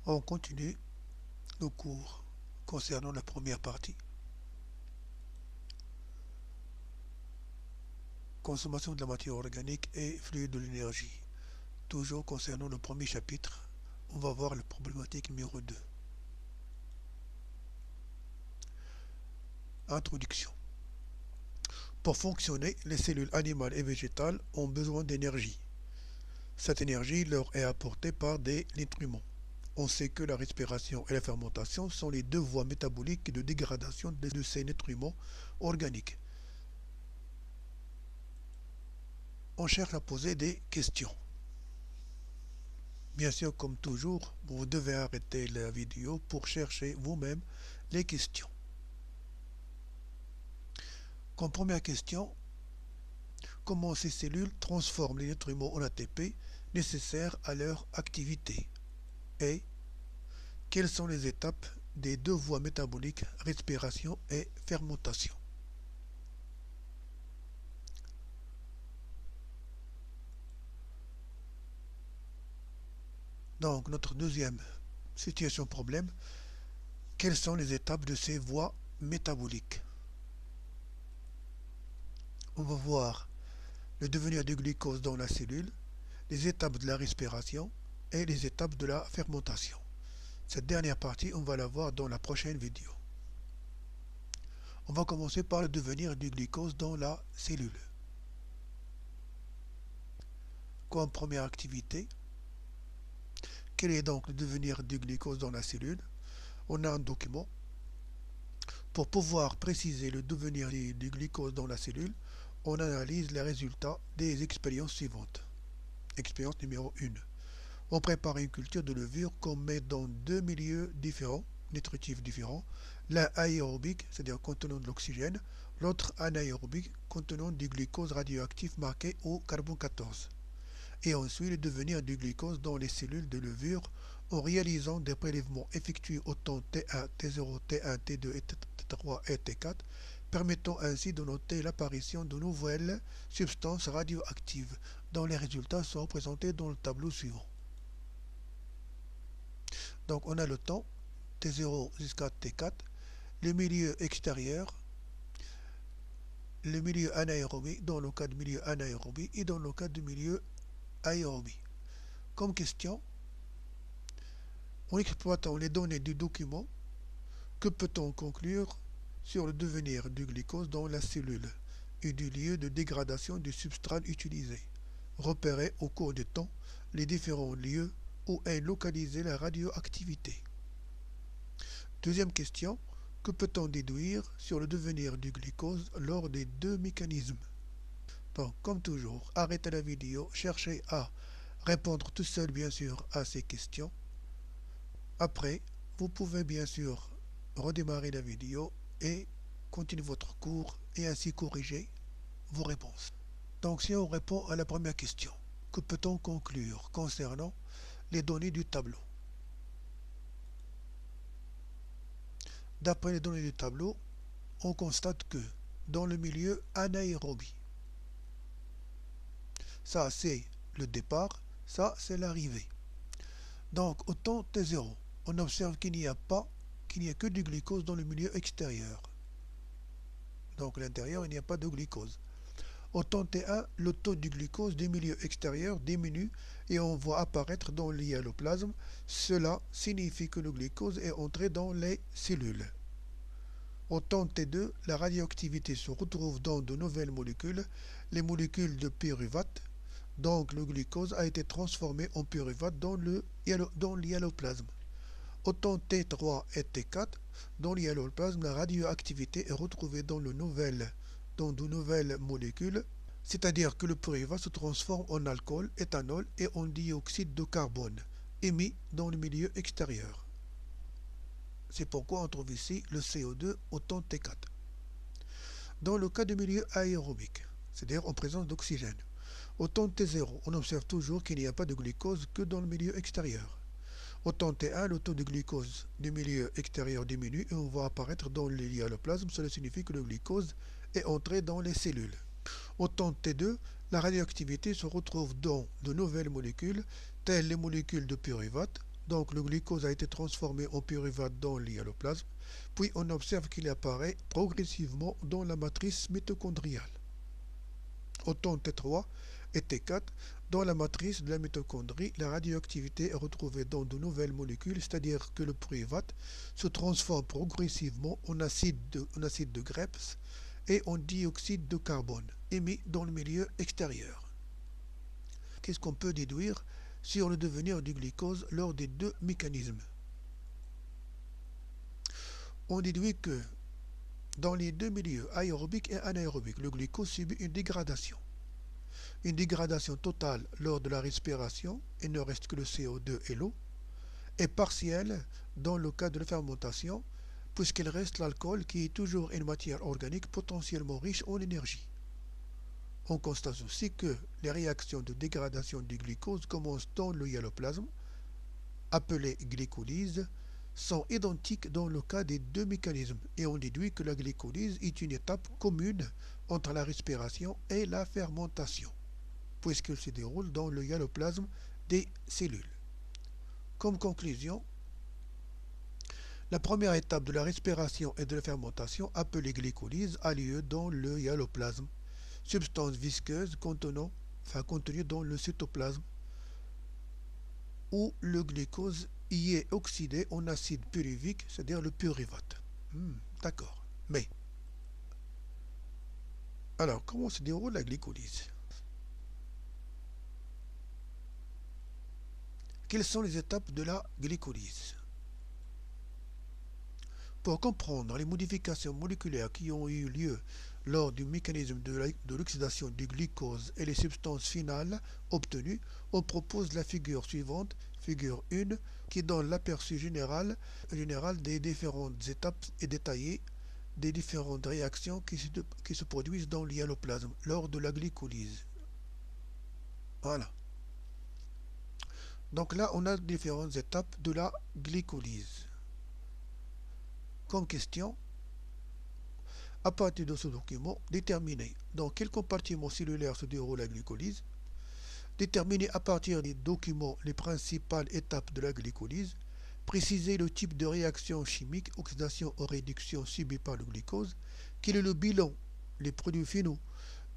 On continue le cours concernant la première partie. Consommation de la matière organique et fluide de l'énergie. Toujours concernant le premier chapitre, on va voir la problématique numéro 2. Introduction. Pour fonctionner, les cellules animales et végétales ont besoin d'énergie. Cette énergie leur est apportée par des nutriments. On sait que la respiration et la fermentation sont les deux voies métaboliques de dégradation de ces nutriments organiques. On cherche à poser des questions. Bien sûr, comme toujours, vous devez arrêter la vidéo pour chercher vous-même les questions. Comme première question, comment ces cellules transforment les nutriments en ATP nécessaires à leur activité? Et quelles sont les étapes des deux voies métaboliques, respiration et fermentation? Donc, notre deuxième situation problème, quelles sont les étapes de ces voies métaboliques? On va voir le devenir du glucose dans la cellule, les étapes de la respiration et les étapes de la fermentation. Cette dernière partie, on va la voir dans la prochaine vidéo. On va commencer par le devenir du glucose dans la cellule. Comme première activité, quel est donc le devenir du glucose dans la cellule? On a un document. Pour pouvoir préciser le devenir du glucose dans la cellule, on analyse les résultats des expériences suivantes. Expérience numéro 1. On prépare une culture de levure qu'on met dans deux milieux différents, nutritifs différents, l'un aérobique, c'est-à-dire contenant de l'oxygène, l'autre anaérobique, contenant du glucose radioactif marqué au carbone 14. Et ensuite le devenir du glucose dans les cellules de levure en réalisant des prélèvements effectués au temps T1, T0, T1, T2, T3 et T4, permettant ainsi de noter l'apparition de nouvelles substances radioactives, dont les résultats sont représentés dans le tableau suivant. Donc on a le temps, T0 jusqu'à T4, le milieu extérieur, le milieu anaérobie, dans le cas du milieu anaérobie, et dans le cas du milieu aérobie. Comme question, en exploitant les données du document, que peut-on conclure sur le devenir du glucose dans la cellule et du lieu de dégradation du substrat utilisé? Repérer au cours du temps les différents lieux où est localisée la radioactivité. Deuxième question, que peut-on déduire sur le devenir du glucose lors des deux mécanismes? Donc, comme toujours, arrêtez la vidéo, cherchez à répondre tout seul bien sûr à ces questions. Après, vous pouvez bien sûr redémarrer la vidéo et continuer votre cours et ainsi corriger vos réponses. Donc si on répond à la première question, que peut-on conclure concernant les données du tableau? D'après les données du tableau, on constate que dans le milieu anaérobie, ça c'est le départ, ça c'est l'arrivée. Donc au temps T0, on observe qu'il n'y a que du glucose dans le milieu extérieur. Donc à l'intérieur, il n'y a pas de glucose. Au temps T1, le taux du glucose du milieu extérieur diminue et on voit apparaître dans l'hyaloplasme. Cela signifie que le glucose est entré dans les cellules. Au temps T2, la radioactivité se retrouve dans de nouvelles molécules, les molécules de pyruvate. Donc le glucose a été transformé en pyruvate dans l'hyaloplasme. Au temps T3 et T4, dans l'hyaloplasme, la radioactivité est retrouvée dans de nouvelles molécules, c'est-à-dire que le pyruvate se transforme en alcool, éthanol et en dioxyde de carbone, émis dans le milieu extérieur. C'est pourquoi on trouve ici le CO2 au temps T4. Dans le cas du milieu aérobique, c'est-à-dire en présence d'oxygène, au temps T0, on observe toujours qu'il n'y a pas de glucose que dans le milieu extérieur. Au temps T1, le taux de glucose du milieu extérieur diminue et on voit apparaître dans l'hyaloplasme. Cela signifie que le glucose est entré dans les cellules. Au temps T2, la radioactivité se retrouve dans de nouvelles molécules, telles les molécules de pyruvate. Donc le glucose a été transformé en pyruvate dans l'hyaloplasme, puis on observe qu'il apparaît progressivement dans la matrice mitochondriale. Autant T3 et T4, dans la matrice de la mitochondrie, la radioactivité est retrouvée dans de nouvelles molécules, c'est-à-dire que le pyruvate se transforme progressivement en acide de Krebs et en dioxyde de carbone, émis dans le milieu extérieur. Qu'est-ce qu'on peut déduire sur le devenir du glucose lors des deux mécanismes? On déduit que dans les deux milieux, aérobique et anaérobique, le glucose subit une dégradation. Une dégradation totale lors de la respiration, il ne reste que le CO2 et l'eau, et partielle dans le cas de la fermentation, puisqu'il reste l'alcool qui est toujours une matière organique potentiellement riche en énergie. On constate aussi que les réactions de dégradation du glucose commencent dans le hyaloplasme, appelées glycolyse, sont identiques dans le cas des deux mécanismes, et on déduit que la glycolyse est une étape commune entre la respiration et la fermentation, puisqu'elle se déroule dans le hyaloplasme des cellules. Comme conclusion, la première étape de la respiration et de la fermentation, appelée glycolyse, a lieu dans le hyaloplasme, substance visqueuse contenue dans le cytoplasme, où le glucose y est oxydé en acide pyruvique, c'est-à-dire le pyruvate. D'accord. Mais, alors, comment se déroule la glycolyse? Quelles sont les étapes de la glycolyse? Pour comprendre les modifications moléculaires qui ont eu lieu lors du mécanisme de l'oxydation du glucose et les substances finales obtenues, on propose la figure suivante, figure 1, qui donne l'aperçu général des différentes étapes et détaillé des différentes réactions qui se produisent dans l'hyaloplasme lors de la glycolyse. Voilà. Donc là, on a différentes étapes de la glycolyse. Comme question, à partir de ce document, déterminer dans quel compartiment cellulaire se déroule la glycolyse, déterminer à partir des documents les principales étapes de la glycolyse, préciser le type de réaction chimique, oxydation ou réduction subie par le glucose, quel est le bilan, les produits finaux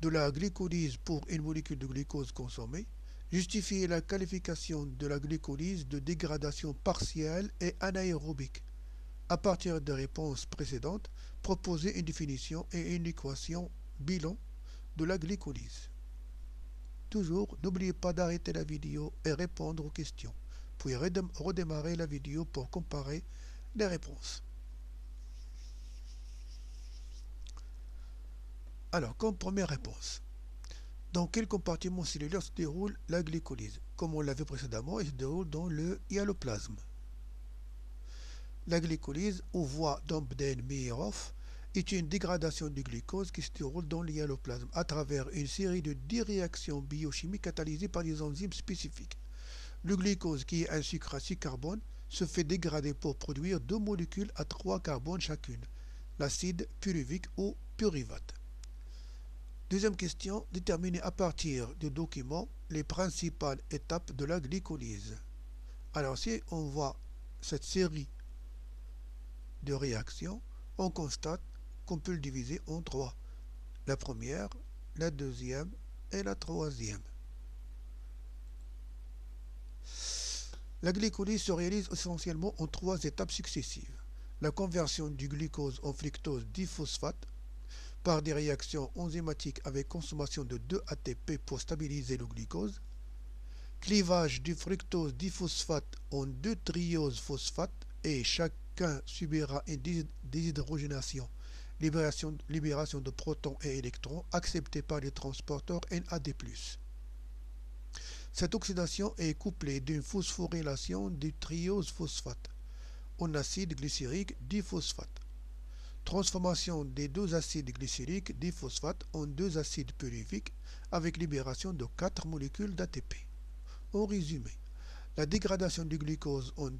de la glycolyse pour une molécule de glucose consommée, justifier la qualification de la glycolyse de dégradation partielle et anaérobique. À partir des réponses précédentes, proposer une définition et une équation bilan de la glycolyse. Toujours, n'oubliez pas d'arrêter la vidéo et répondre aux questions, puis redémarrer la vidéo pour comparer les réponses. Alors, comme première réponse, dans quel compartiment cellulaire se déroule la glycolyse? Comme on l'a vu précédemment, elle se déroule dans le hyaloplasme. La glycolyse, ou voie d'Obden-Meyerhof, est une dégradation du glucose qui se déroule dans le hyaloplasme à travers une série de 10 réactions biochimiques catalysées par des enzymes spécifiques. Le glucose, qui est un sucre à 6 carbones, se fait dégrader pour produire 2 molécules à 3 carbones chacune, l'acide pyruvique ou pyruvate. Deuxième question, déterminer à partir du document les principales étapes de la glycolyse. Alors si on voit cette série de réactions, on constate qu'on peut le diviser en 3. La première, la deuxième et la troisième. La glycolyse se réalise essentiellement en 3 étapes successives. La conversion du glucose en fructose diphosphate par des réactions enzymatiques avec consommation de 2 ATP pour stabiliser le glucose, clivage du fructose diphosphate en 2 trioses phosphate et chacun subira une déshydrogénation, libération de protons et électrons acceptés par les transporteurs NAD+. Cette oxydation est couplée d'une phosphorylation du triose phosphate en acide glycérique diphosphate. Transformation des 2 acides glycériques diphosphate en 2 acides pyruviques avec libération de 4 molécules d'ATP. En résumé, la dégradation du glucose en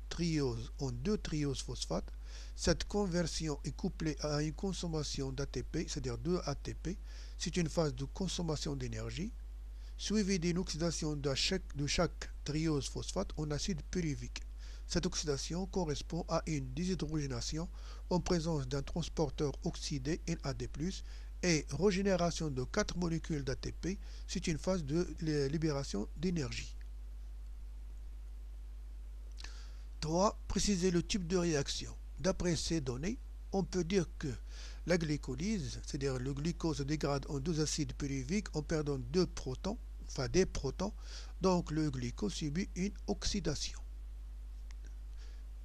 2 trioses phosphate, cette conversion est couplée à une consommation d'ATP, c'est-à-dire 2 ATP, c'est une phase de consommation d'énergie, suivie d'une oxydation de chaque triose phosphate en acide pyruvique. Cette oxydation correspond à une déshydrogénation en présence d'un transporteur oxydé NAD+, et régénération de 4 molécules d'ATP, c'est une phase de libération d'énergie. 3. Préciser le type de réaction. D'après ces données, on peut dire que la glycolyse, c'est-à-dire le glucose se dégrade en deux acides pyruviques en perdant des protons, donc le glucose subit une oxydation.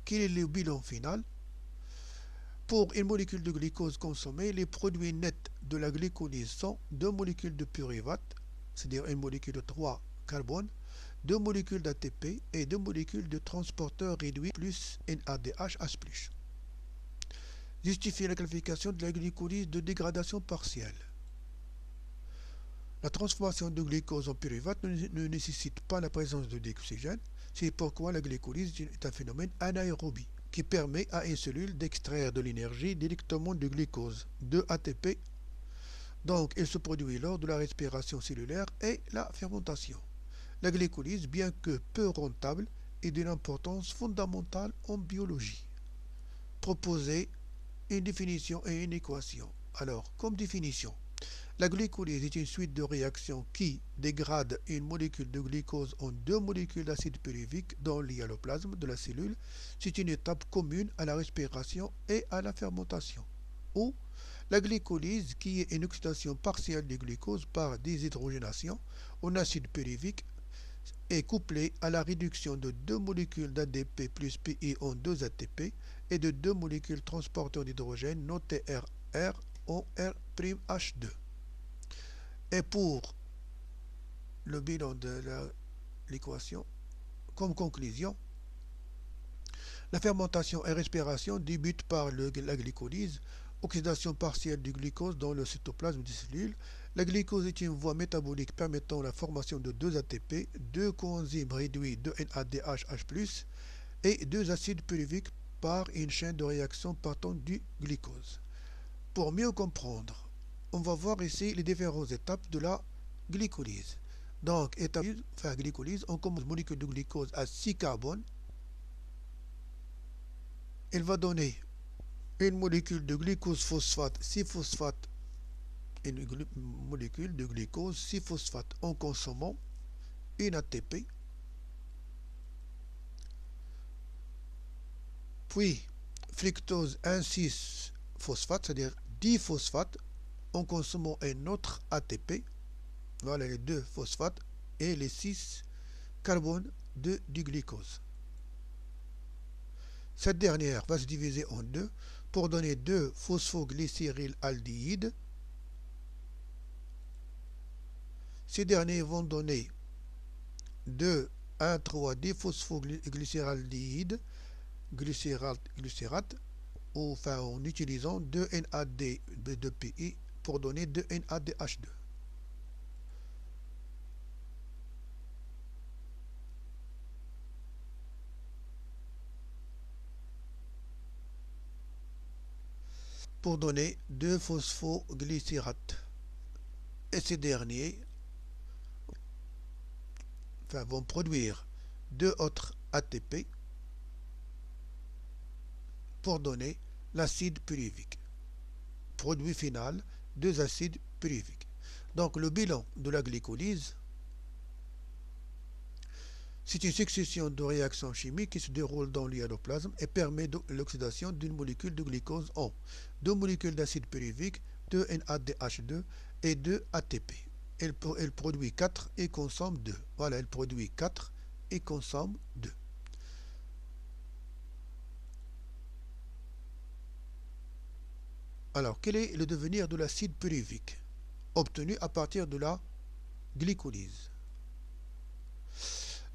Quel est le bilan final? Pour une molécule de glucose consommée, les produits nets de la glycolyse sont 2 molécules de pyruvate, c'est-à-dire une molécule de 3 carbone, 2 molécules d'ATP et 2 molécules de transporteur réduit plus NADH+. Justifier la qualification de la glycolyse de dégradation partielle. La transformation de glucose en pyruvate ne nécessite pas la présence de d'oxygène, c'est pourquoi la glycolyse est un phénomène anaérobie qui permet à une cellule d'extraire de l'énergie directement du glucose, de ATP. Donc, il se produit lors de la respiration cellulaire et la fermentation. La glycolyse, bien que peu rentable, est d'une importance fondamentale en biologie. Proposer une définition et une équation. Alors, comme définition, la glycolyse est une suite de réactions qui dégradent une molécule de glucose en 2 molécules d'acide pyruvique dans l'hyaloplasme de la cellule. C'est une étape commune à la respiration et à la fermentation. Ou la glycolyse, qui est une oxydation partielle du glucose par déshydrogénation en acide pyruvique, est couplée à la réduction de 2 molécules d'ADP plus PI en 2 ATP et de 2 molécules transporteurs d'hydrogène notées RR en R'(H2). Et pour le bilan de l'équation, comme conclusion, la fermentation et respiration débutent par la glycolyse, oxydation partielle du glucose dans le cytoplasme des cellules. La glycose est une voie métabolique permettant la formation de 2 ATP, 2 coenzymes réduits de NADH+, et 2 acides pyruviques par une chaîne de réaction partant du glucose. Pour mieux comprendre, on va voir ici les différentes étapes de la glycolyse. Donc, glycolyse, on commence molécule de glucose à 6 carbones. Elle va donner une molécule de glucose phosphate, 6 phosphates, une molécule de glucose 6 phosphate en consommant une ATP. Puis, fructose 1,6 phosphate, c'est-à-dire 10 phosphates en consommant un autre ATP, voilà les 2 phosphates et les 6 carbones du glucose. Cette dernière va se diviser en 2 pour donner 2 phosphoglycérylaldéhydes. Ces derniers vont donner 2,1,3-diphosphoglycéraldéhydes, glycérate, en utilisant 2 NAD2PI pour donner 2 NADH2. Pour donner 2 phosphoglycérates. Et ces derniers vont produire 2 autres ATP pour donner l'acide pyruvique. Produit final, 2 acides pyruviques. Donc le bilan de la glycolyse, c'est une succession de réactions chimiques qui se déroulent dans l'hyaloplasme et permet l'oxydation d'une molécule de glucose en 2 molécules d'acide pyruvique, 2 NADH2 et 2 ATP. Elle produit 4 et consomme 2. Voilà, elle produit 4 et consomme 2. Alors, quel est le devenir de l'acide pyruvique obtenu à partir de la glycolyse?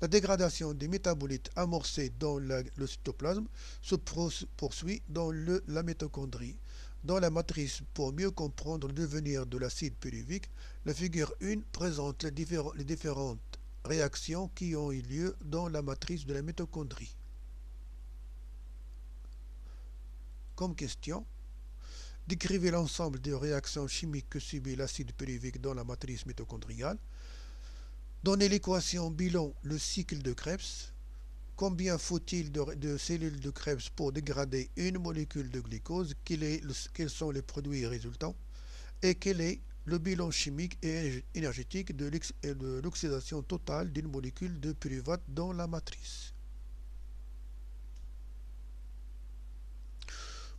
La dégradation des métabolites amorcés dans le cytoplasme se poursuit dans la mitochondrie. Dans la matrice, pour mieux comprendre le devenir de l'acide pyruvique, la figure 1 présente les différentes réactions qui ont eu lieu dans la matrice de la mitochondrie. Comme question, décrivez l'ensemble des réactions chimiques que subit l'acide pyruvique dans la matrice mitochondriale. Donnez l'équation bilan le cycle de Krebs. Combien faut-il de cellules de Krebs pour dégrader une molécule de glucose? Quels sont les produits résultants? Et quel est le bilan chimique et énergétique de l'oxydation totale d'une molécule de pyruvate dans la matrice?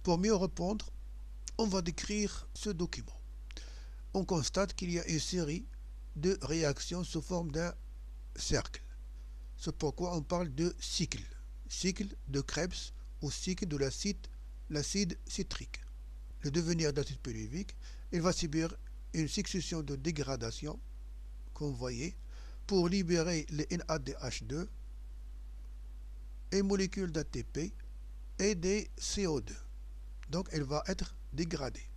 Pour mieux répondre, on va décrire ce document. On constate qu'il y a une série de réactions sous forme d'un cercle. C'est pourquoi on parle de cycle. Cycle de Krebs ou cycle de l'acide citrique. Le devenir d'acide pyruvique, il va subir une succession de dégradations, comme vous voyez, pour libérer les NADH2 et molécules d'ATP et des CO2. Donc elle va être dégradée.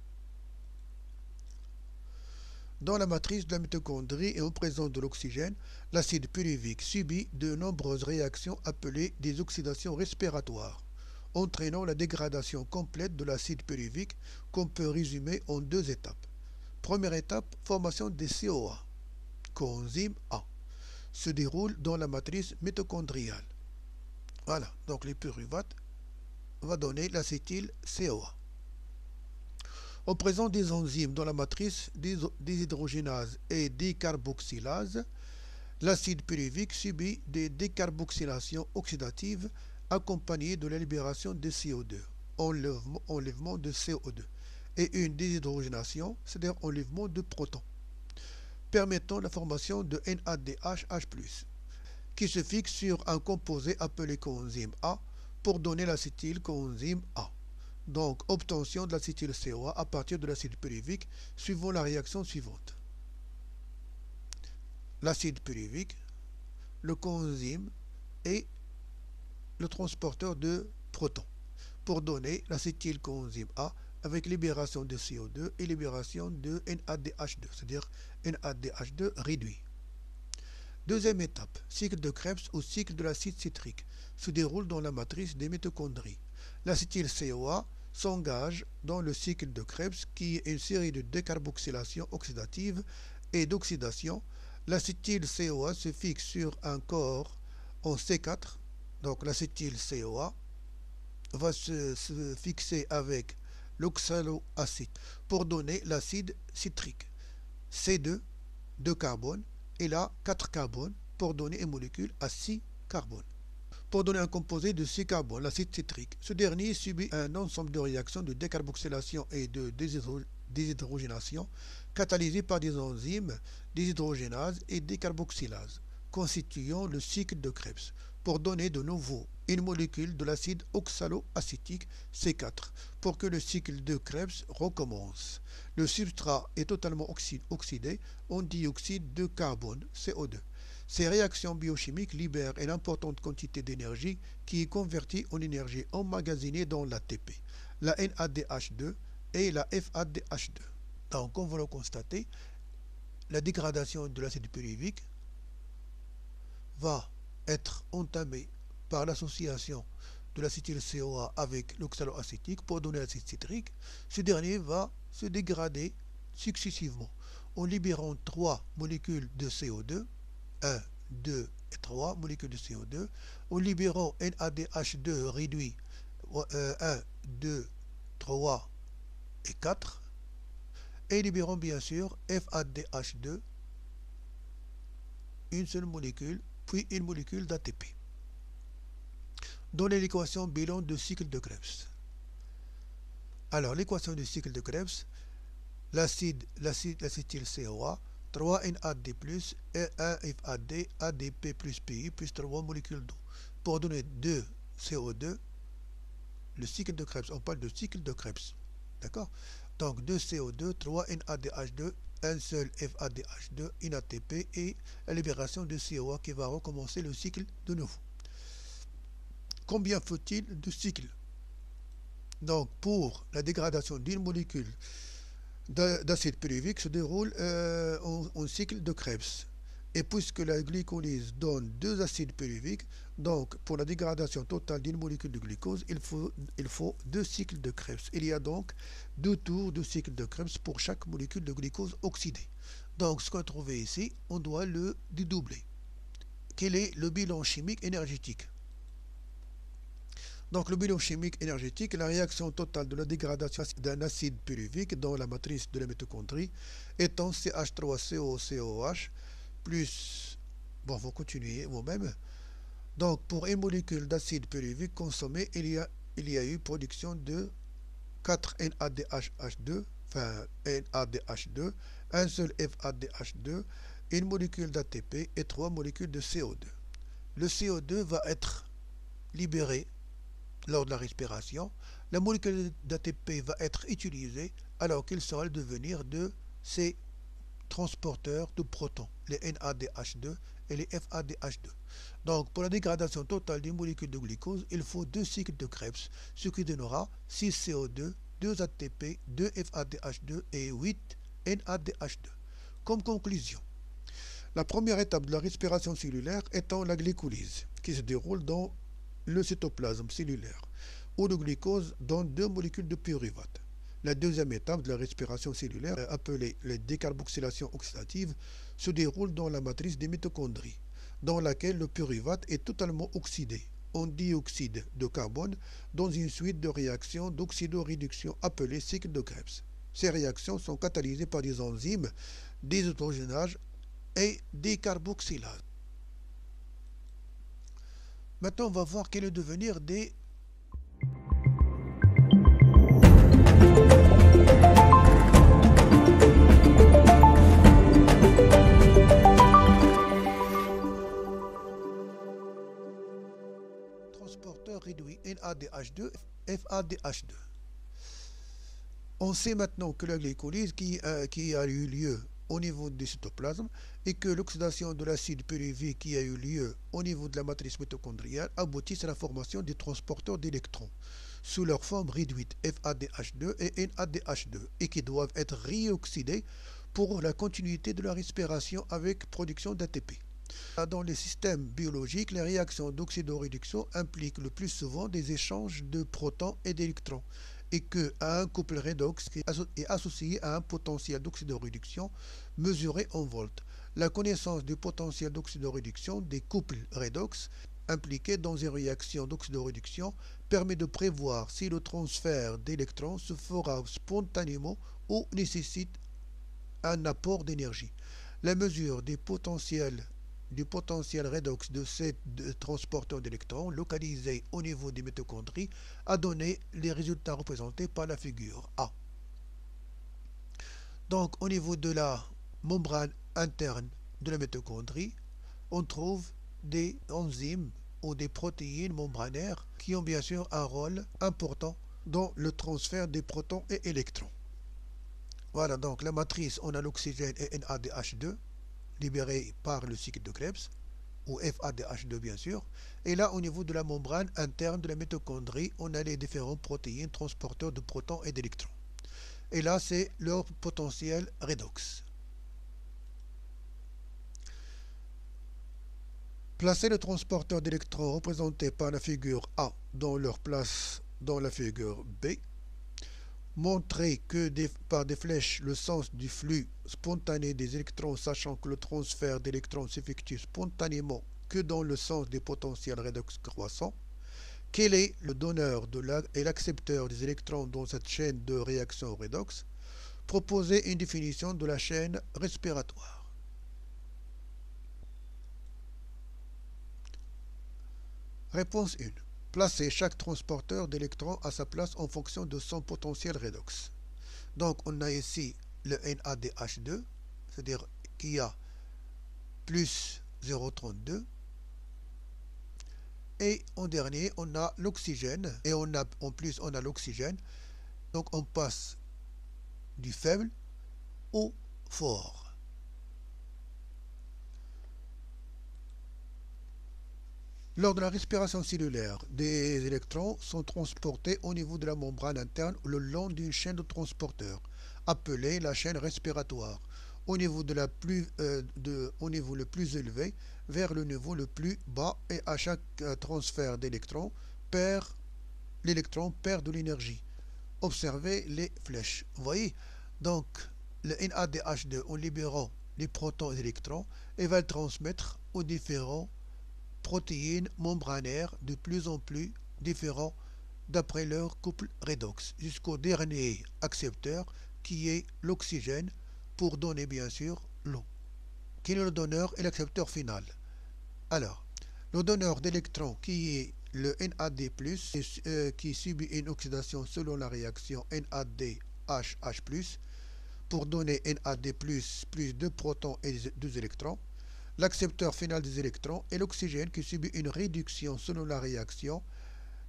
Dans la matrice de la mitochondrie et en présence de l'oxygène, l'acide pyruvique subit de nombreuses réactions appelées des oxydations respiratoires, entraînant la dégradation complète de l'acide pyruvique qu'on peut résumer en deux étapes. Première étape, formation des CoA, coenzyme A, se déroule dans la matrice mitochondriale. Voilà, donc les pyruvates va donner l'acétyl-CoA. En présence des enzymes dans la matrice déshydrogénase et décarboxylase, l'acide pyruvique subit des décarboxylations oxydatives accompagnées de la libération de CO2, enlèvement de CO2, et une déshydrogénation, c'est-à-dire enlèvement de protons, permettant la formation de NADH+, qui se fixe sur un composé appelé coenzyme A pour donner l'acétylcoenzyme A. Donc, obtention de l'acétyl-CoA à partir de l'acide pyruvique suivant la réaction suivante. L'acide pyruvique, le coenzyme et le transporteur de protons pour donner l'acétylcoenzyme A avec libération de CO2 et libération de NADH2, c'est-à-dire NADH2 réduit. Deuxième étape, cycle de Krebs ou cycle de l'acide citrique, se déroule dans la matrice des mitochondries. L'acétyl-CoA s'engage dans le cycle de Krebs qui est une série de décarboxylations oxydatives et d'oxydation. L'acétyl-CoA se fixe sur un corps en C4, donc l'acétyl-CoA va se fixer avec l'oxaloacide pour donner l'acide citrique. C2, 2 carbones, et là 4 carbones pour donner une molécule à 6 carbones. Pour donner un composé de 6 carbones, l'acide citrique. Ce dernier subit un ensemble de réactions de décarboxylation et de déshydrogénation catalysées par des enzymes déshydrogénase et décarboxylase, constituant le cycle de Krebs, pour donner de nouveau une molécule de l'acide oxaloacétique C4 pour que le cycle de Krebs recommence. Le substrat est totalement oxydé en dioxyde de carbone, CO2. Ces réactions biochimiques libèrent une importante quantité d'énergie qui est convertie en énergie emmagasinée dans l'ATP, la NADH2 et la FADH2. Donc, comme vous le constatez, la dégradation de l'acide pyruvique va être entamée par l'association de l'acétyl-CoA avec l'oxaloacétique pour donner l'acide citrique. Ce dernier va se dégrader successivement en libérant 3 molécules de CO2, 1, 2 et 3 molécules de CO2, en libérant NADH2 réduit 1, 2, 3 et 4, et libérant bien sûr FADH2, une seule molécule, puis une molécule d'ATP. Donner l'équation bilan de cycle de Krebs. Alors, l'équation du cycle de Krebs, l'acétyl-CoA, 3 NAD+, et 1 FAD, ADP plus PI, plus 3 molécules d'eau. Pour donner 2 CO2, le cycle de Krebs, on parle de cycle de Krebs. D'accord? Donc 2 CO2, 3 NADH2, un seul FADH2, une ATP et la libération de CoA qui va recommencer le cycle de nouveau. Combien faut-il de cycles? Donc pour la dégradation d'une molécule d'acide pyruvique se déroule en cycle de Krebs. Et puisque la glycolyse donne 2 acides pyruviques, donc pour la dégradation totale d'une molécule de glucose, il faut 2 cycles de Krebs. Il y a donc 2 tours de cycle de Krebs pour chaque molécule de glucose oxydée. Donc ce qu'on a trouvé ici, on doit le dédoubler. Quel est le bilan chimique énergétique? Donc le bilan chimique énergétique, la réaction totale de la dégradation d'un acide pyruvique dans la matrice de la mitochondrie étant CH3COCOH plus... Bon, vous continuez vous-même. Donc pour une molécule d'acide pyruvique consommée, il y a eu production de 4 NADH2, enfin NADH2, un seul FADH2, une molécule d'ATP et 3 molécules de CO2. Le CO2 va être libéré lors de la respiration. La molécule d'ATP va être utilisée alors qu'il sera le devenir de ces transporteurs de protons, les NADH2 et les FADH2. Donc, pour la dégradation totale d'une molécule de glucose, il faut 2 cycles de Krebs, ce qui donnera 6 CO2, 2 ATP, 2 FADH2 et 8 NADH2. Comme conclusion, la première étape de la respiration cellulaire étant la glycolyse, qui se déroule dans le cytoplasme cellulaire, où le glucose donne 2 molécules de pyruvate. La deuxième étape de la respiration cellulaire, appelée la décarboxylation oxydative, se déroule dans la matrice des mitochondries, dans laquelle le pyruvate est totalement oxydé en dioxyde de carbone dans une suite de réactions d'oxydoréduction appelées cycle de Krebs. Ces réactions sont catalysées par des enzymes, déshydrogénase et décarboxylase. Maintenant, on va voir quel est le devenir des transporteurs réduits NADH2, FADH2. On sait maintenant que la glycolyse qui a eu lieu au niveau du cytoplasme et que l'oxydation de l'acide pyruvique qui a eu lieu au niveau de la matrice mitochondriale aboutit à la formation des transporteurs d'électrons sous leur forme réduite FADH2 et NADH2 et qui doivent être réoxydés pour la continuité de la respiration avec production d'ATP. Dans les systèmes biologiques, les réactions d'oxydoréduction impliquent le plus souvent des échanges de protons et d'électrons et qu'un couple redox est associé à un potentiel d'oxydoréduction mesuré en volts. La connaissance du potentiel d'oxydoréduction des couples redox impliqués dans une réaction d'oxydoréduction permet de prévoir si le transfert d'électrons se fera spontanément ou nécessite un apport d'énergie. La mesure du potentiel redox de ces transporteurs d'électrons localisés au niveau des mitochondries a donné les résultats représentés par la figure A. Donc au niveau de la membrane interne de la mitochondrie, on trouve des enzymes ou des protéines membranaires qui ont bien sûr un rôle important dans le transfert des protons et électrons. Voilà, donc la matrice, on a l'oxygène et NADH2 libéré par le cycle de Krebs, ou FADH2 bien sûr, et là au niveau de la membrane interne de la mitochondrie, on a les différentes protéines transporteurs de protons et d'électrons. Et là c'est leur potentiel redox. Placer le transporteur d'électrons représenté par la figure A dans leur place dans la figure B. Montrer que par des flèches le sens du flux spontané des électrons, sachant que le transfert d'électrons s'effectue spontanément que dans le sens des potentiels redox croissants. Quel est le donneur et l'accepteur des électrons dans cette chaîne de réaction redox? Proposer une définition de la chaîne respiratoire. Réponse 1. Placer chaque transporteur d'électrons à sa place en fonction de son potentiel redox. Donc on a ici le NADH2, c'est-à-dire qui a plus 0,32. Et en dernier, on a l'oxygène. Et en plus, on a l'oxygène. Donc on passe du faible au fort. Lors de la respiration cellulaire, des électrons sont transportés au niveau de la membrane interne le long d'une chaîne de transporteurs, appelée la chaîne respiratoire, au niveau le plus élevé vers le niveau le plus bas, et à chaque transfert d'électrons, l'électron perd de l'énergie. Observez les flèches. Vous voyez? Donc, le NADH2, en libérant les protons et les électrons, et va le transmettre aux différents protéines membranaires de plus en plus différents d'après leur couple redox, jusqu'au dernier accepteur qui est l'oxygène pour donner bien sûr l'eau, qui est le donneur et l'accepteur final. Alors, le donneur d'électrons qui est le NAD+, qui subit une oxydation selon la réaction NADHH+, pour donner NAD+, plus 2 protons et 2 électrons. L'accepteur final des électrons est l'oxygène qui subit une réduction selon la réaction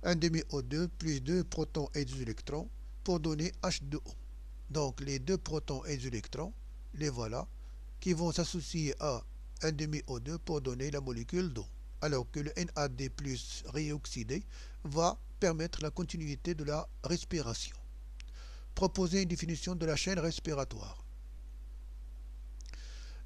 1,2O2 plus 2 protons et 2 électrons pour donner H2O. Donc les 2 protons et 2 électrons, les voilà, qui vont s'associer à 1,2O2 pour donner la molécule d'eau, alors que le NAD+ réoxydé va permettre la continuité de la respiration. Proposer une définition de la chaîne respiratoire.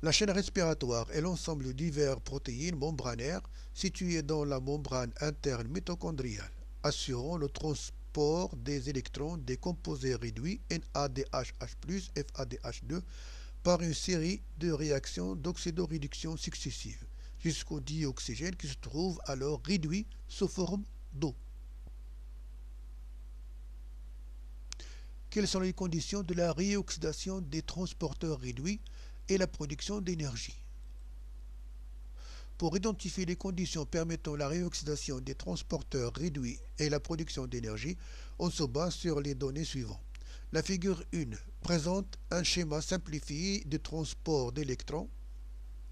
La chaîne respiratoire est l'ensemble de diverses protéines membranaires situées dans la membrane interne mitochondriale, assurant le transport des électrons des composés réduits NADHH+, FADH2 par une série de réactions d'oxydoréduction successives, jusqu'au dioxygène qui se trouve alors réduit sous forme d'eau. Quelles sont les conditions de la réoxydation des transporteurs réduits et la production d'énergie? Pour identifier les conditions permettant la réoxydation des transporteurs réduits et la production d'énergie, on se base sur les données suivantes. La figure 1 présente un schéma simplifié de transport d'électrons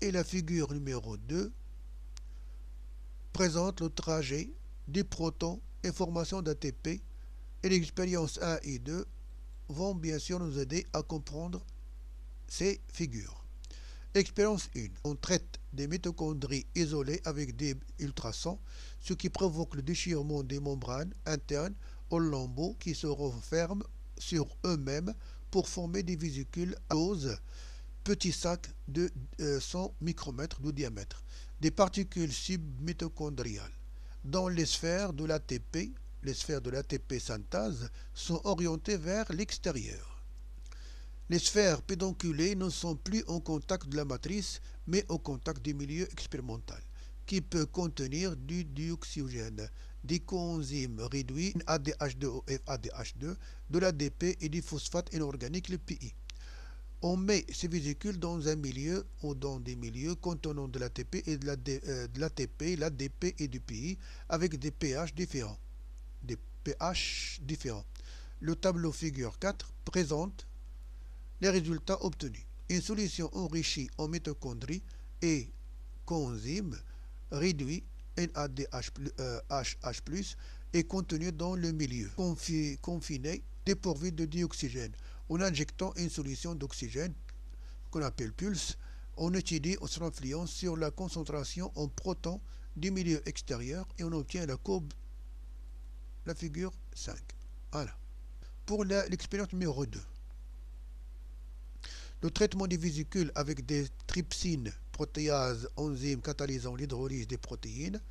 et la figure numéro 2 présente le trajet des protons et formation d'ATP, et l'expérience 1 et 2 vont bien sûr nous aider à comprendre ces figures. Expérience 1. On traite des mitochondries isolées avec des ultrasons, ce qui provoque le déchirement des membranes internes aux lambeaux qui se referment sur eux-mêmes pour former des vésicules à dose, petits sacs de 100 micromètres de diamètre, des particules submitochondriales. Dans les sphères de l'ATP, les sphères de l'ATP synthase sont orientées vers l'extérieur. Les sphères pédonculées ne sont plus en contact de la matrice, mais au contact du milieu expérimental, qui peut contenir du dioxygène, des coenzymes réduits ADH2O FADH2, de l'ADP et du phosphate inorganique, le PI. On met ces vésicules dans un milieu ou dans des milieux contenant de l'ATP et de l'ATP, l'ADP et du PI avec des pH différents. Le tableau figure 4 présente les résultats obtenus. Une solution enrichie en mitochondries et coenzymes réduits NADHH+, est contenue dans le milieu confiné dépourvu de dioxygène. En injectant une solution d'oxygène qu'on appelle pulse, on étudie son influence sur la concentration en protons du milieu extérieur et on obtient la courbe, la figure 5. Voilà. Pour l'expérience numéro 2. Le traitement des vésicules avec des trypsines, protéases, enzymes catalysant l'hydrolyse des protéines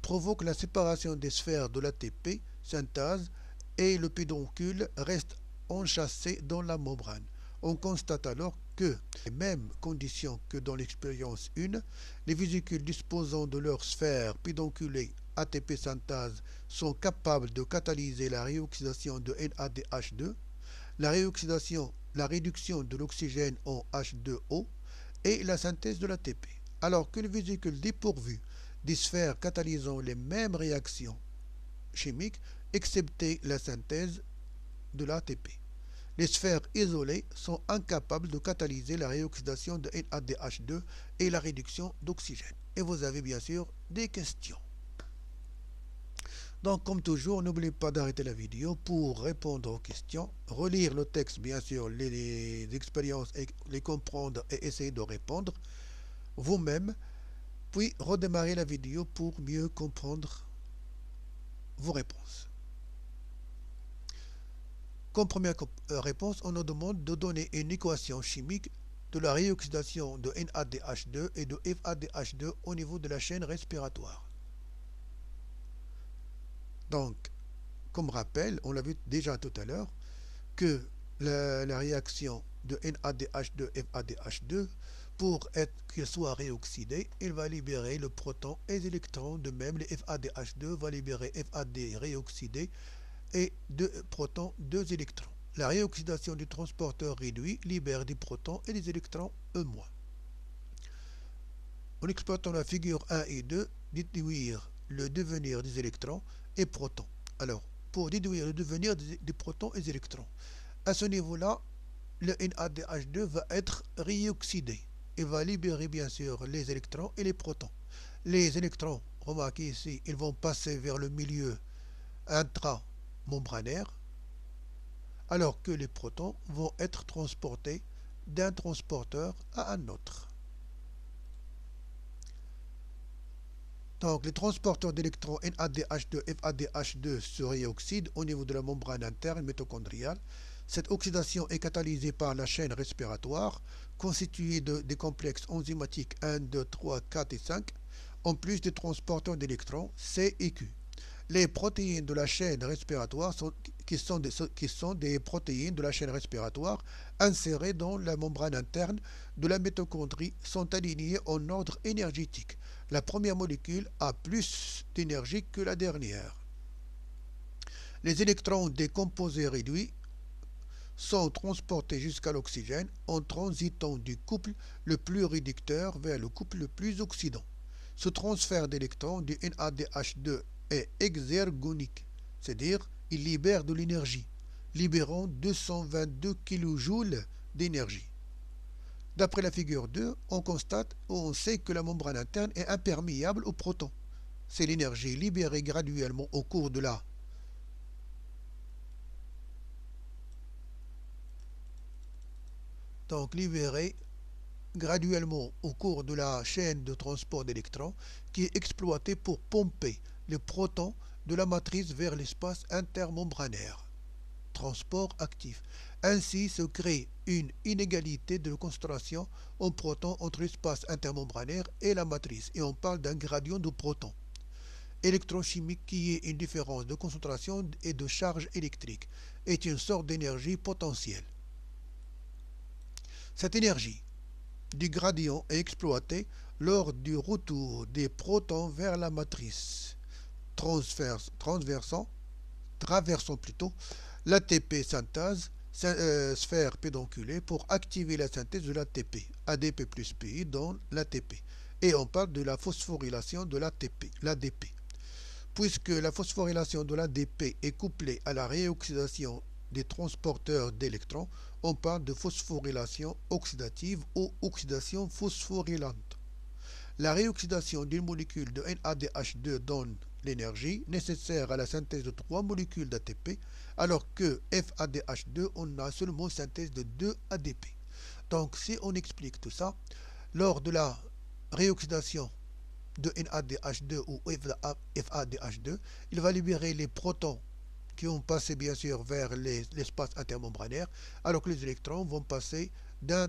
provoque la séparation des sphères de l'ATP synthase et le pédoncule reste enchâssé dans la membrane. On constate alors que, les mêmes conditions que dans l'expérience 1, les vésicules disposant de leur sphère pédonculée ATP synthase sont capables de catalyser la réoxydation de NADH2, la réduction de l'oxygène en H2O et la synthèse de l'ATP, alors que les vésicules dépourvues des sphères catalysant les mêmes réactions chimiques, excepté la synthèse de l'ATP. Les sphères isolées sont incapables de catalyser la réoxydation de NADH2 et la réduction d'oxygène. Et vous avez bien sûr des questions. Donc comme toujours, n'oubliez pas d'arrêter la vidéo pour répondre aux questions, relire le texte, bien sûr, les expériences, et les comprendre et essayer de répondre vous-même, puis redémarrer la vidéo pour mieux comprendre vos réponses. Comme première réponse, on nous demande de donner une équation chimique de la réoxydation de NADH2 et de FADH2 au niveau de la chaîne respiratoire. Donc, comme rappel, on l'a vu déjà tout à l'heure, que la réaction de NADH2 FADH2 pour qu'il soit réoxydé, il va libérer le proton et les électrons. De même, le FADH2 va libérer FAD réoxydé et 2 protons, 2 électrons. La réoxydation du transporteur réduit libère des protons et des électrons E-. En exploitant la figure 1 et 2, déduire le devenir des électrons et protons. Alors, pour déduire le devenir des protons et des électrons, à ce niveau-là, le NADH2 va être réoxydé. Il va libérer bien sûr les électrons et les protons. Les électrons, remarquez ici, ils vont passer vers le milieu intramembranaire, alors que les protons vont être transportés d'un transporteur à un autre. Donc les transporteurs d'électrons NADH2 et FADH2 se réoxydent au niveau de la membrane interne mitochondriale. Cette oxydation est catalysée par la chaîne respiratoire, constituée des complexes enzymatiques 1, 2, 3, 4 et 5, en plus des transporteurs d'électrons C et Q. Les protéines de la chaîne respiratoire qui sont des protéines de la chaîne respiratoire insérées dans la membrane interne de la mitochondrie sont alignées en ordre énergétique. La première molécule a plus d'énergie que la dernière. Les électrons des composés réduits sont transportés jusqu'à l'oxygène en transitant du couple le plus réducteur vers le couple le plus oxydant. Ce transfert d'électrons du NADH2 est exergonique, c'est-à-dire il libère de l'énergie, libérant 222 kJ d'énergie. D'après la figure 2, on sait que la membrane interne est imperméable aux protons. C'est l'énergie libérée graduellement au cours de la libérée graduellement au cours de la chaîne de transport d'électrons qui est exploitée pour pomper les protons de la matrice vers l'espace intermembranaire. Transport actif. Ainsi se crée une inégalité de concentration en protons entre l'espace intermembranaire et la matrice, et on parle d'un gradient de protons. Électrochimique qui est une différence de concentration et de charge électrique, est une sorte d'énergie potentielle. Cette énergie du gradient est exploitée lors du retour des protons vers la matrice, traversant l'ATP synthase sphère pédonculée pour activer la synthèse de l'ATP, ADP plus PI dans l'ATP. Et on parle de la phosphorylation de l'ADP. Puisque la phosphorylation de l'ADP est couplée à la réoxydation des transporteurs d'électrons, on parle de phosphorylation oxydative ou oxydation phosphorylante. La réoxydation d'une molécule de NADH2 donne l'énergie nécessaire à la synthèse de 3 molécules d'ATP, alors que FADH2, on a seulement synthèse de 2 ADP. Donc si on explique tout ça, lors de la réoxydation de NADH2 ou FADH2, il va libérer les protons qui vont passer bien sûr vers l'espace intermembranaire, alors que les électrons vont passer d'un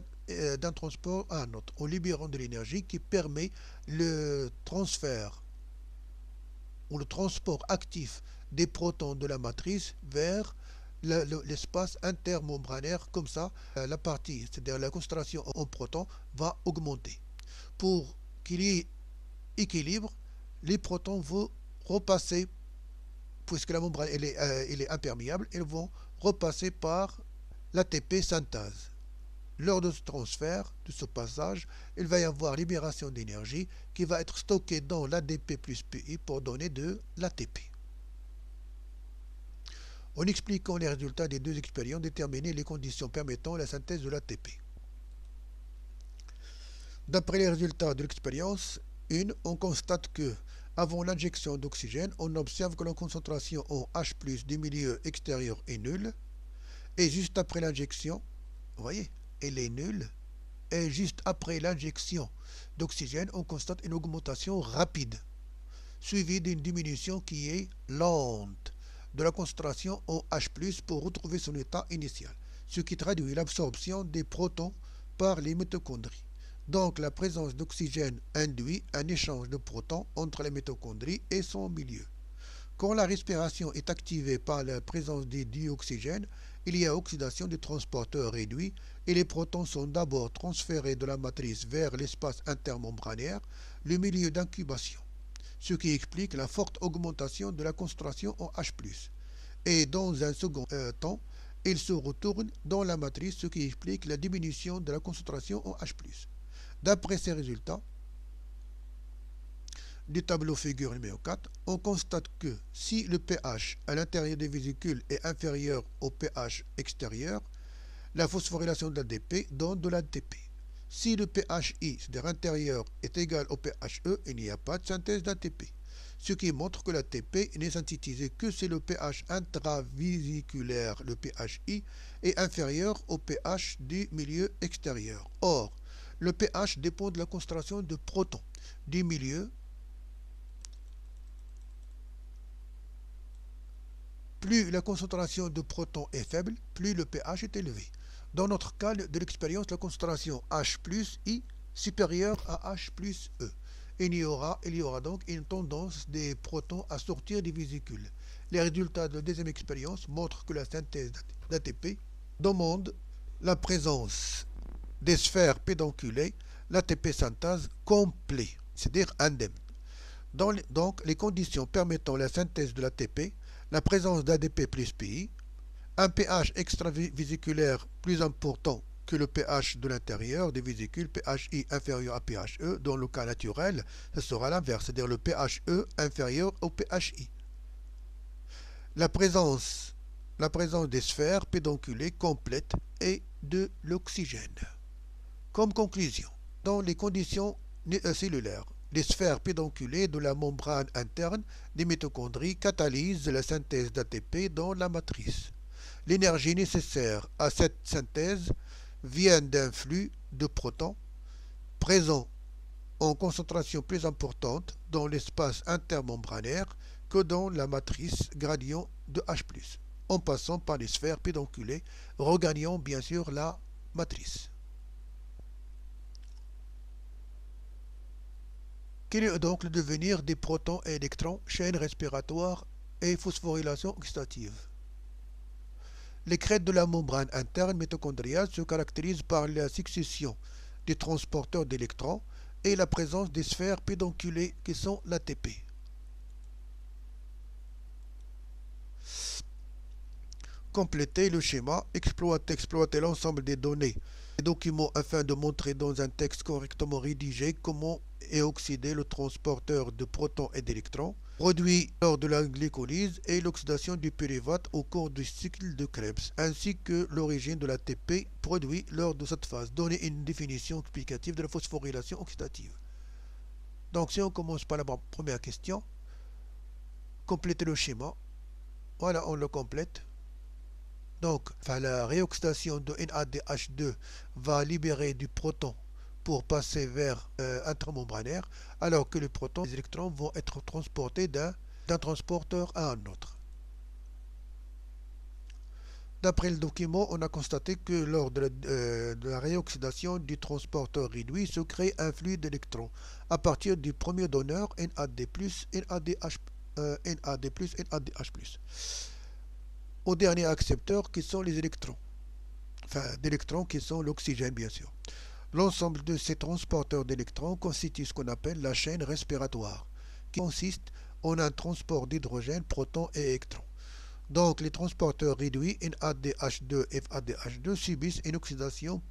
transport à un autre, en libérant de l'énergie qui permet le transfert ou le transport actif des protons de la matrice vers l'espace intermembranaire. Comme ça, la partie, c'est-à-dire la concentration en protons, va augmenter. Pour qu'il y ait équilibre, les protons vont repasser, puisque la membrane elle est imperméable, ils vont repasser par l'ATP synthase. Lors de ce transfert, de ce passage, il va y avoir libération d'énergie qui va être stockée dans l'ADP plus PI pour donner de l'ATP. En expliquant les résultats des deux expériences, déterminer les conditions permettant la synthèse de l'ATP. D'après les résultats de l'expérience 1, on constate que avant l'injection d'oxygène, on observe que la concentration en H+ du milieu extérieur est nulle, et juste après l'injection, vous voyez, elle est nulle, et juste après l'injection d'oxygène, on constate une augmentation rapide, suivie d'une diminution qui est lente de la concentration en H+ pour retrouver son état initial, ce qui traduit l'absorption des protons par les mitochondries. Donc la présence d'oxygène induit un échange de protons entre les mitochondries et son milieu. Quand la respiration est activée par la présence des dioxygènes, il y a oxydation du transporteur réduit et les protons sont d'abord transférés de la matrice vers l'espace intermembranaire, le milieu d'incubation, ce qui explique la forte augmentation de la concentration en H+. Et dans un second temps, ils se retournent dans la matrice, ce qui explique la diminution de la concentration en H+. D'après ces résultats du tableau figure numéro 4, on constate que si le pH à l'intérieur des vésicules est inférieur au pH extérieur, la phosphorylation de l'ADP donne de l'ATP. Si le pHI, c'est-à-dire intérieur, est égal au pHE, il n'y a pas de synthèse d'ATP, ce qui montre que l'ATP n'est synthétisé que si le pH intravésiculaire, le pHI, est inférieur au pH du milieu extérieur. Or, le pH dépend de la concentration de protons du milieu. Plus la concentration de protons est faible, plus le pH est élevé. Dans notre cas de l'expérience, la concentration H plus I supérieure à H plus E. Il y aura donc une tendance des protons à sortir des vésicules. Les résultats de la deuxième expérience montrent que la synthèse d'ATP demande la présence des sphères pédonculées, l'ATP synthèse complet, c'est-à-dire indemne. Donc, les conditions permettant la synthèse de l'ATP, la présence d'ADP plus PI, un pH extravésiculaire plus important que le pH de l'intérieur des vésicules, pHI inférieur à pHE, dans le cas naturel, ce sera l'inverse, c'est-à-dire le pHE inférieur au pHI. La présence des sphères pédonculées complètes et de l'oxygène. Comme conclusion, dans les conditions cellulaires, les sphères pédonculées de la membrane interne des mitochondries catalysent la synthèse d'ATP dans la matrice. L'énergie nécessaire à cette synthèse vient d'un flux de protons présent en concentration plus importante dans l'espace intermembranaire que dans la matrice gradient de H+, en passant par les sphères pédonculées, regagnant bien sûr la matrice. Quel est donc le devenir des protons et électrons, chaîne respiratoire et phosphorylation oxydative? Les crêtes de la membrane interne mitochondriale se caractérisent par la succession des transporteurs d'électrons et la présence des sphères pédonculées qui sont l'ATP. Compléter le schéma, exploiter l'ensemble des données et documents afin de montrer dans un texte correctement rédigé comment est oxydé le transporteur de protons et d'électrons, produit lors de la glycolyse et l'oxydation du pyruvate au cours du cycle de Krebs, ainsi que l'origine de l'ATP produit lors de cette phase. Donner une définition explicative de la phosphorylation oxydative. Donc si on commence par la première question, compléter le schéma. Voilà, on le complète. Donc, la réoxydation de NADH2 va libérer du proton pour passer vers intramembranaire, alors que les protons et les électrons vont être transportés d'un transporteur à un autre. D'après le document, on a constaté que lors de la réoxydation du transporteur réduit se crée un flux d'électrons à partir du premier donneur NAD+, NADH+, au dernier accepteur qui sont les électrons, d'électrons qui sont l'oxygène bien sûr. L'ensemble de ces transporteurs d'électrons constitue ce qu'on appelle la chaîne respiratoire, qui consiste en un transport d'hydrogène, protons et électrons. Donc les transporteurs réduits NADH2 et FADH2 subissent une oxydation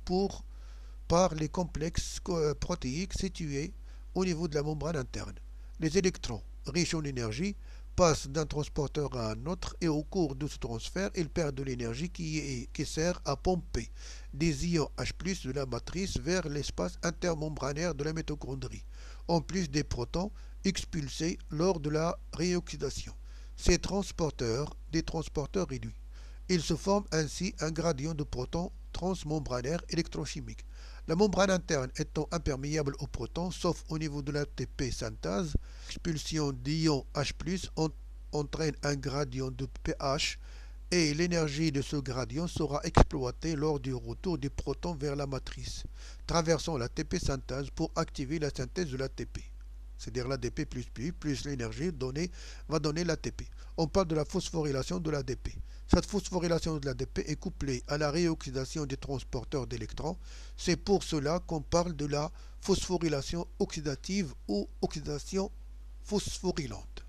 par les complexes protéiques situés au niveau de la membrane interne. Les électrons, riches en énergie, passent d'un transporteur à un autre et au cours de ce transfert, ils perdent de l'énergie qui sert à pomper des ions H+ de la matrice vers l'espace intermembranaire de la mitochondrie, en plus des protons expulsés lors de la réoxydation. Ces transporteurs, des transporteurs réduits. Il se forme ainsi un gradient de protons transmembranaire électrochimique. La membrane interne étant imperméable aux protons, sauf au niveau de l'ATP synthèse, l'expulsion d'ions H+ entraîne un gradient de pH et l'énergie de ce gradient sera exploitée lors du retour des protons vers la matrice, traversant l'ATP synthèse pour activer la synthèse de l'ATP. C'est-à-dire l'ADP plus l'énergie donnée va donner l'ATP. On parle de la phosphorylation de l'ADP. Cette phosphorylation de l'ADP est couplée à la réoxydation des transporteurs d'électrons. C'est pour cela qu'on parle de la phosphorylation oxydative ou oxydation phosphorylante.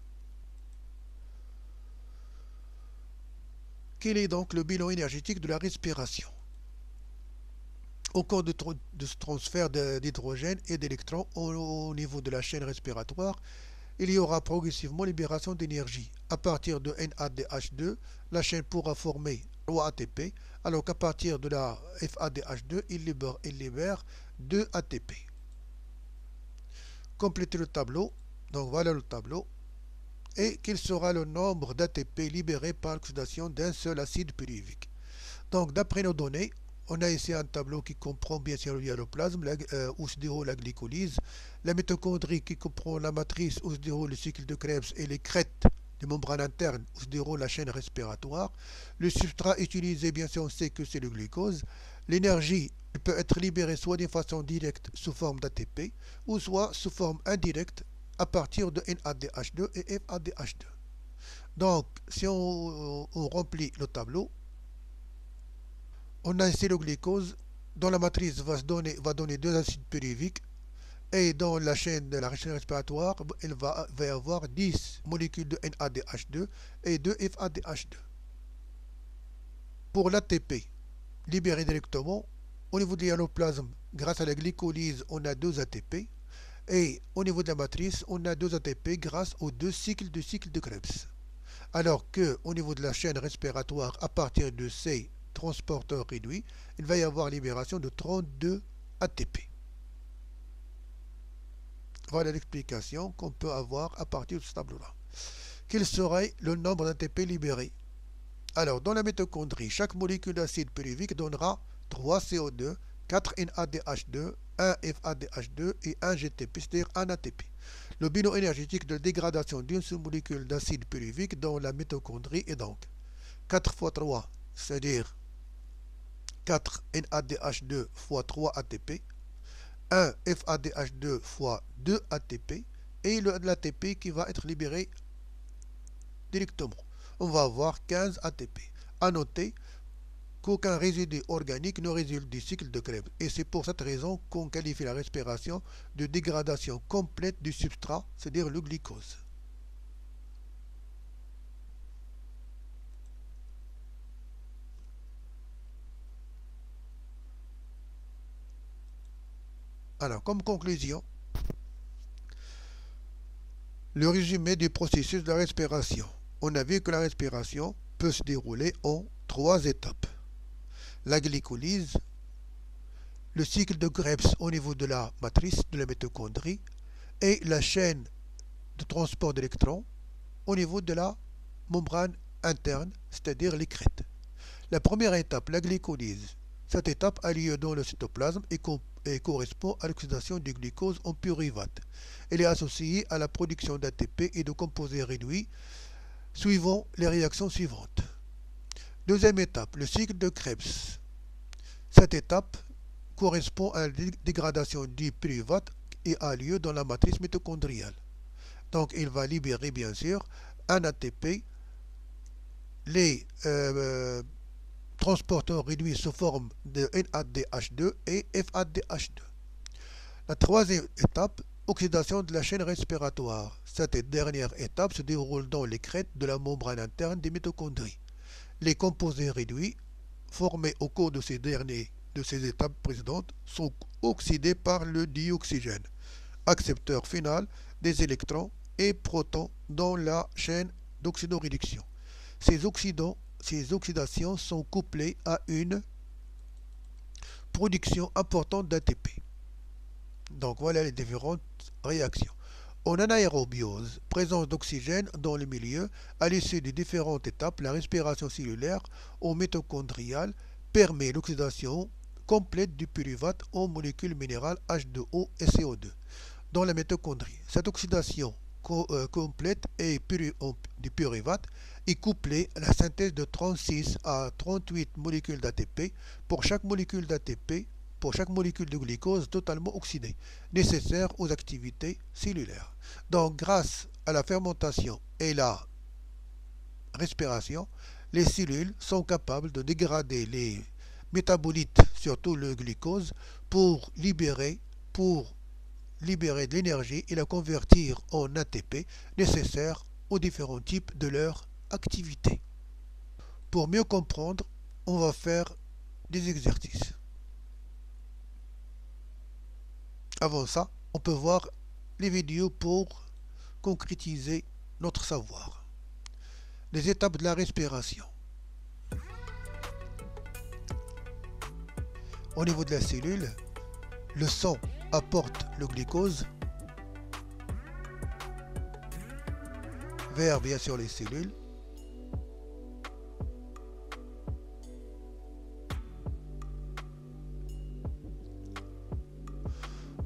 Quel est donc le bilan énergétique de la respiration? Au cours de ce transfert d'hydrogène et d'électrons au niveau de la chaîne respiratoire, il y aura progressivement libération d'énergie. À partir de NADH2, la chaîne pourra former 3 ATP, alors qu'à partir de la FADH2, il libère 2 ATP. Complétez le tableau. Donc voilà le tableau. Et quel sera le nombre d'ATP libérés par l'oxydation d'un seul acide pyruvique? Donc d'après nos données, on a ici un tableau qui comprend bien sûr le dialoplasme, où se déroule la glycolyse, la mitochondrie qui comprend la matrice où se déroule le cycle de Krebs et les crêtes des membranes internes où se déroule la chaîne respiratoire. Le substrat utilisé, bien sûr, on sait que c'est le glucose. L'énergie peut être libérée soit d'une façon directe sous forme d'ATP ou soit sous forme indirecte à partir de NADH2 et FADH2. Donc, si on remplit le tableau, on a ici le glucose, dont la matrice va donner 2 acides pyruviques, et dans la chaîne respiratoire, il va y avoir 10 molécules de NADH2 et 2 FADH2. Pour l'ATP, libéré directement, au niveau du dialoplasme, grâce à la glycolyse, on a 2 ATP, et au niveau de la matrice, on a 2 ATP grâce aux 2 cycles de Krebs. Alors que au niveau de la chaîne respiratoire, à partir de ces transporteurs réduits, il va y avoir libération de 32 ATP. Voilà l'explication qu'on peut avoir à partir de ce tableau-là. Quel serait le nombre d'ATP libérés? Alors, dans la mitochondrie, chaque molécule d'acide pyruvique donnera 3 CO2, 4 NADH2, 1 FADH2 et 1 GTP, c'est-à-dire 1 ATP. Le bilan énergétique de dégradation d'une seule molécule d'acide pyruvique dans la mitochondrie est donc 4 x 3, c'est-à-dire 4 NADH2 fois 3 ATP, 1 FADH2 fois 2 ATP et l'ATP qui va être libéré directement. On va avoir 15 ATP. A noter qu'aucun résidu organique ne résulte du cycle de Krebs. Et c'est pour cette raison qu'on qualifie la respiration de dégradation complète du substrat, c'est-à-dire le glucose. Alors, comme conclusion, le résumé du processus de la respiration. On a vu que la respiration peut se dérouler en 3 étapes. La glycolyse, le cycle de Krebs au niveau de la matrice de la mitochondrie et la chaîne de transport d'électrons au niveau de la membrane interne, c'est-à-dire les crêtes. La première étape, la glycolyse. Cette étape a lieu dans le cytoplasme et correspond à l'oxydation du glucose en pyruvate. Elle est associée à la production d'ATP et de composés réduits suivant les réactions suivantes. Deuxième étape, le cycle de Krebs. Cette étape correspond à la dégradation du pyruvate et a lieu dans la matrice mitochondriale. Donc il va libérer bien sûr un ATP, les transporteurs réduits sous forme de NADH2 et FADH2. La troisième étape, oxydation de la chaîne respiratoire. Cette dernière étape se déroule dans les crêtes de la membrane interne des mitochondries. Les composés réduits formés au cours de ces étapes précédentes sont oxydés par le dioxygène, accepteur final des électrons et protons dans la chaîne d'oxydoréduction. Ces oxydations sont couplées à une production importante d'ATP. Donc voilà les différentes réactions. En anaérobiose, présence d'oxygène dans le milieu, à l'issue des différentes étapes, la respiration cellulaire ou mitochondriale permet l'oxydation complète du pyruvate en molécules minérales H2O et CO2 dans la mitochondrie. Cette oxydation complète du pyruvate est couplée à la synthèse de 36 à 38 molécules d'ATP pour chaque molécule de glucose totalement oxydée, nécessaire aux activités cellulaires. Donc, grâce à la fermentation et la respiration, les cellules sont capables de dégrader les métabolites, surtout le glucose, pour libérer de l'énergie et la convertir en ATP nécessaire aux différents types de leur activité. Pour mieux comprendre, on va faire des exercices. Avant ça, on peut voir les vidéos pour concrétiser notre savoir. Les étapes de la respiration. Au niveau de la cellule, le sang apporte le glucose vers bien sûr les cellules.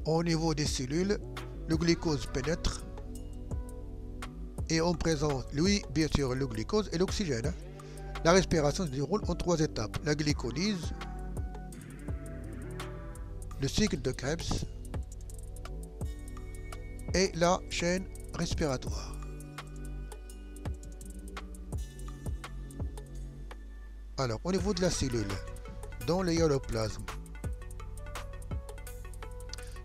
Au niveau des cellules, le glucose pénètre et on présente, lui, bien sûr, le glucose et l'oxygène. La respiration se déroule en 3 étapes. La glycolyse, le cycle de Krebs et la chaîne respiratoire. Alors, au niveau de la cellule, dans le hyaloplasme,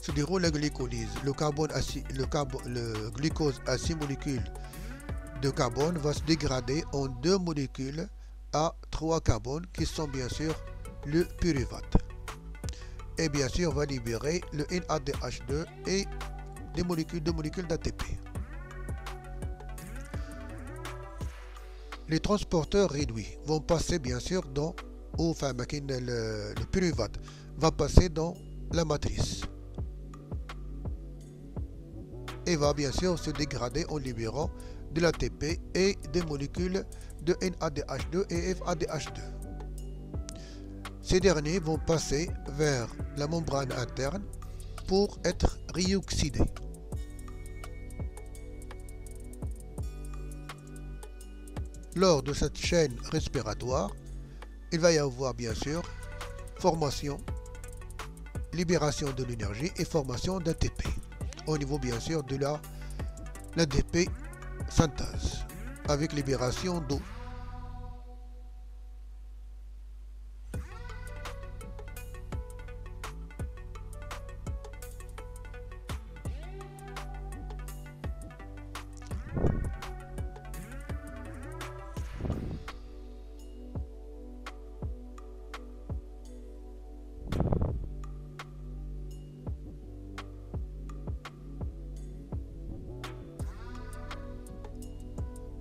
se déroule la glycolyse. Le glucose à 6 molécules de carbone va se dégrader en 2 molécules à 3 carbones qui sont bien sûr le pyruvate. Et bien sûr va libérer le NADH2 et deux molécules d'ATP. Les transporteurs réduits vont passer bien sûr le pyruvate va passer dans la matrice et va bien sûr se dégrader en libérant de l'ATP et des molécules de NADH2 et FADH2. Ces derniers vont passer vers la membrane interne pour être réoxydés. Lors de cette chaîne respiratoire, il va y avoir bien sûr formation, libération de l'énergie et formation d'ATP. Au niveau bien sûr de l'ATP synthèse avec libération d'eau.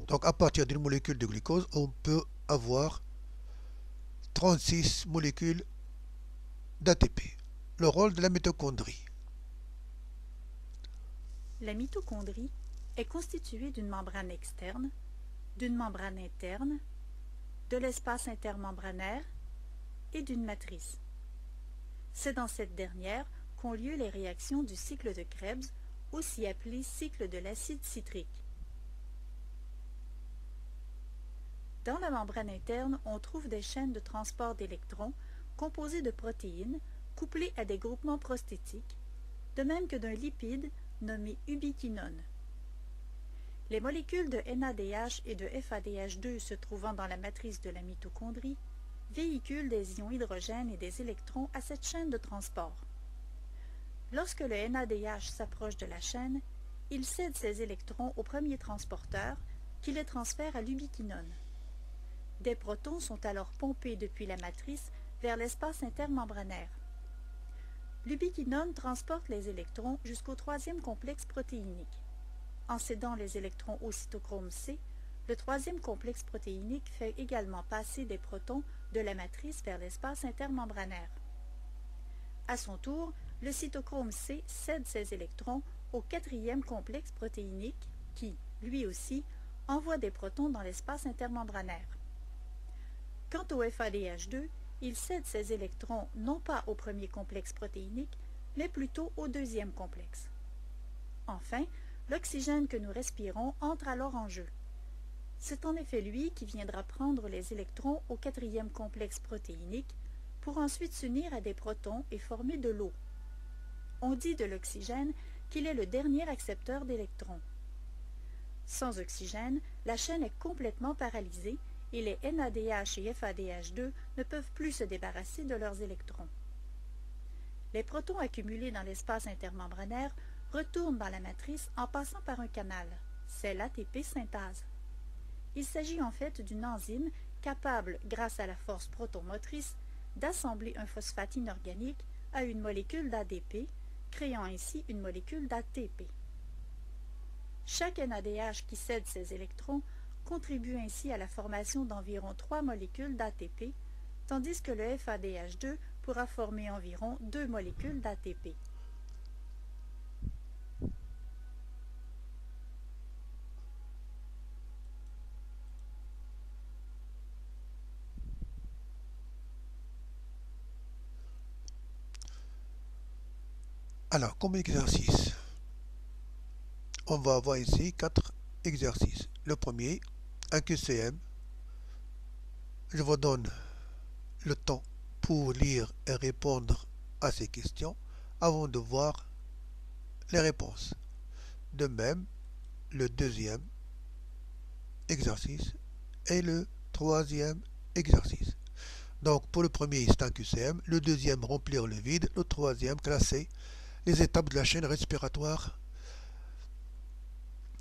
Donc à partir d'une molécule de glucose, on peut avoir 36 molécules d'ATP. Le rôle de la mitochondrie. La mitochondrie est constituée d'une membrane externe, d'une membrane interne, de l'espace intermembranaire et d'une matrice. C'est dans cette dernière qu'ont lieu les réactions du cycle de Krebs, aussi appelé cycle de l'acide citrique. Dans la membrane interne, on trouve des chaînes de transport d'électrons composées de protéines couplées à des groupements prosthétiques, de même que d'un lipide nommé ubiquinone. Les molécules de NADH et de FADH2 se trouvant dans la matrice de la mitochondrie véhiculent des ions hydrogène et des électrons à cette chaîne de transport. Lorsque le NADH s'approche de la chaîne, il cède ses électrons au premier transporteur qui les transfère à l'ubiquinone. Des protons sont alors pompés depuis la matrice vers l'espace intermembranaire. L'ubiquinone transporte les électrons jusqu'au 3e complexe protéinique. En cédant les électrons au cytochrome C, le 3e complexe protéinique fait également passer des protons de la matrice vers l'espace intermembranaire. À son tour, le cytochrome C cède ses électrons au 4e complexe protéinique qui, lui aussi, envoie des protons dans l'espace intermembranaire. Quant au FADH2, il cède ses électrons non pas au premier complexe protéinique, mais plutôt au 2e complexe. Enfin, l'oxygène que nous respirons entre alors en jeu. C'est en effet lui qui viendra prendre les électrons au 4e complexe protéinique pour ensuite s'unir à des protons et former de l'eau. On dit de l'oxygène qu'il est le dernier accepteur d'électrons. Sans oxygène, la chaîne est complètement paralysée et les NADH et FADH2 ne peuvent plus se débarrasser de leurs électrons. Les protons accumulés dans l'espace intermembranaire retournent dans la matrice en passant par un canal. C'est l'ATP synthase. Il s'agit en fait d'une enzyme capable, grâce à la force protomotrice, d'assembler un phosphate inorganique à une molécule d'ADP, créant ainsi une molécule d'ATP. Chaque NADH qui cède ses électrons contribue ainsi à la formation d'environ 3 molécules d'ATP, tandis que le FADH2 pourra former environ 2 molécules d'ATP. Alors, comme exercice, on va avoir ici 4 exercices. Le premier, un QCM. Je vous donne le temps pour lire et répondre à ces questions avant de voir les réponses. De même, le deuxième exercice et le troisième exercice. Donc, pour le premier, c'est un QCM. Le deuxième, remplir le vide. Le troisième, classer les étapes de la chaîne respiratoire.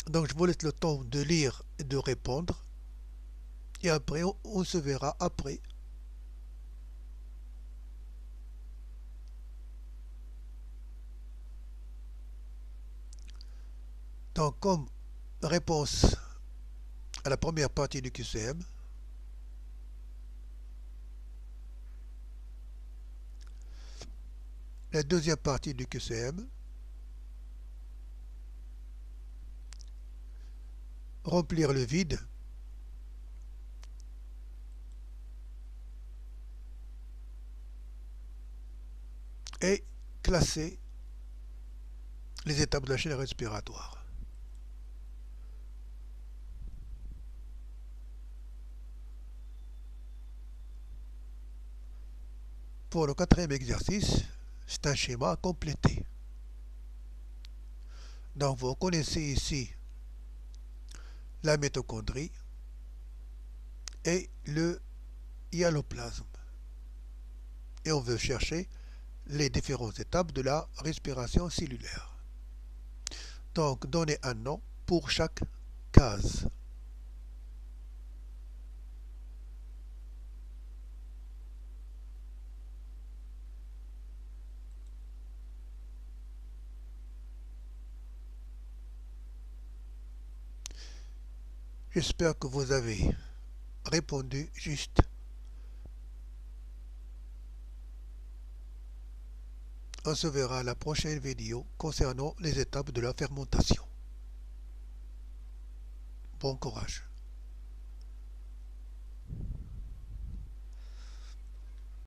Donc je vous laisse le temps de lire et de répondre. Et après, on se verra après. Donc comme réponse à la première partie du QCM, la deuxième partie du QCM, remplir le vide, et classer les étapes de la chaîne respiratoire. Pour le quatrième exercice, c'est un schéma à compléter. Donc vous connaissez ici la mitochondrie et le hyaloplasme. Et on veut chercher les différentes étapes de la respiration cellulaire. Donc donnez un nom pour chaque case. J'espère que vous avez répondu juste. On se verra à la prochaine vidéo concernant les étapes de la fermentation. Bon courage.